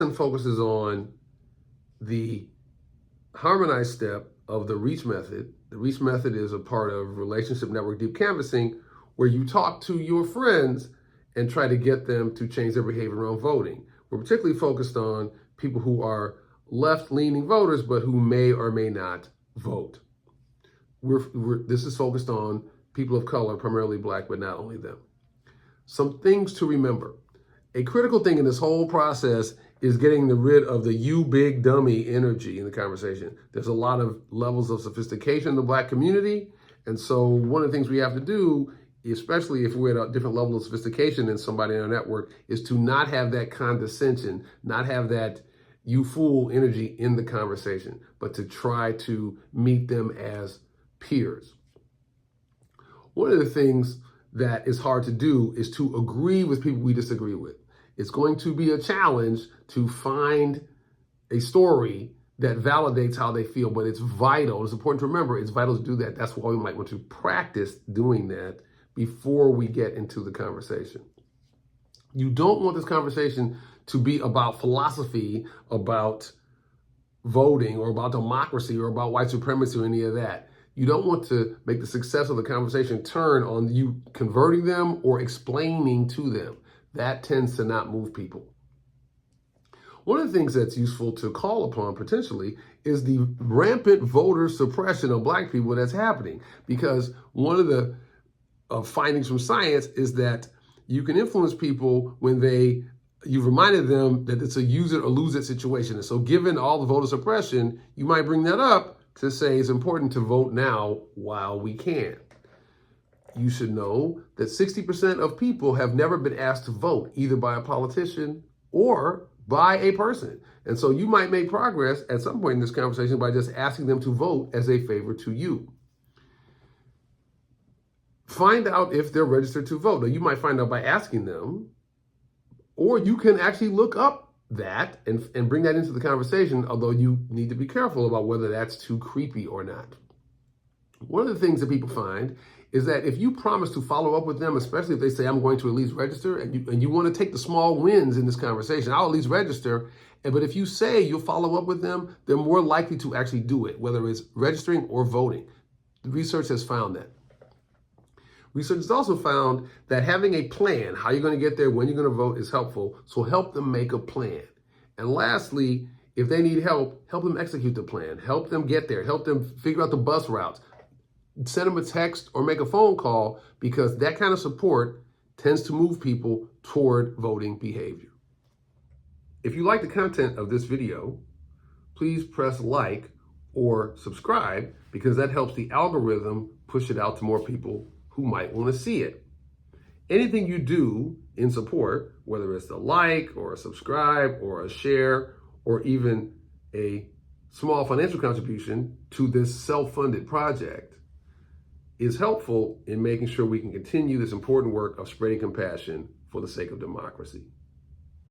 focuses on the harmonized step of the reach method. The reach method is a part of relationship network deep canvassing, where you talk to your friends and try to get them to change their behavior around voting. We're particularly focused on people who are left-leaning voters, but who may or may not vote. This is focused on people of color, primarily Black, but not only them. Some things to remember. A critical thing in this whole process is getting rid of the "you big dummy" energy in the conversation. There's a lot of levels of sophistication in the Black community. And so one of the things we have to do, especially if we're at a different level of sophistication than somebody in our network, is to not have that condescension, not have that "you fool" energy in the conversation, but to try to meet them as peers. One of the things that is hard to do is to agree with people we disagree with. It's going to be a challenge to find a story that validates how they feel, but it's vital. It's important to remember it's vital to do that. That's why we might want to practice doing that before we get into the conversation. You don't want this conversation to be about philosophy, about voting, or about democracy, or about white supremacy, or any of that. You don't want to make the success of the conversation turn on you converting them or explaining to them. That tends to not move people. One of the things that's useful to call upon potentially is the rampant voter suppression of Black people that's happening. Because one of the findings from science is that you can influence people when you've reminded them that it's a use it or lose it situation. And so given all the voter suppression, you might bring that up to say it's important to vote now while we can. You should know that 60% of people have never been asked to vote, either by a politician or by a person. And so you might make progress at some point in this conversation by just asking them to vote as a favor to you. Find out if they're registered to vote. Now, you might find out by asking them, or you can actually look up that and bring that into the conversation, although you need to be careful about whether that's too creepy or not. One of the things that people find is that if you promise to follow up with them, especially if they say, I'm going to at least register, and you want to take the small wins in this conversation, I'll at least register. But if you say you'll follow up with them, they're more likely to actually do it, whether it's registering or voting. The research has found that. Research has also found that having a plan, how you're going to get there, when you're going to vote, is helpful. So help them make a plan. And lastly, if they need help, help them execute the plan. Help them get there. Help them figure out the bus routes. Send them a text or make a phone call, because that kind of support tends to move people toward voting behavior. If you like the content of this video, please press like or subscribe, because that helps the algorithm push it out to more people who might want to see it. Anything you do in support, whether it's a like or a subscribe or a share or even a small financial contribution to this self-funded project, is helpful in making sure we can continue this important work of spreading compassion for the sake of democracy.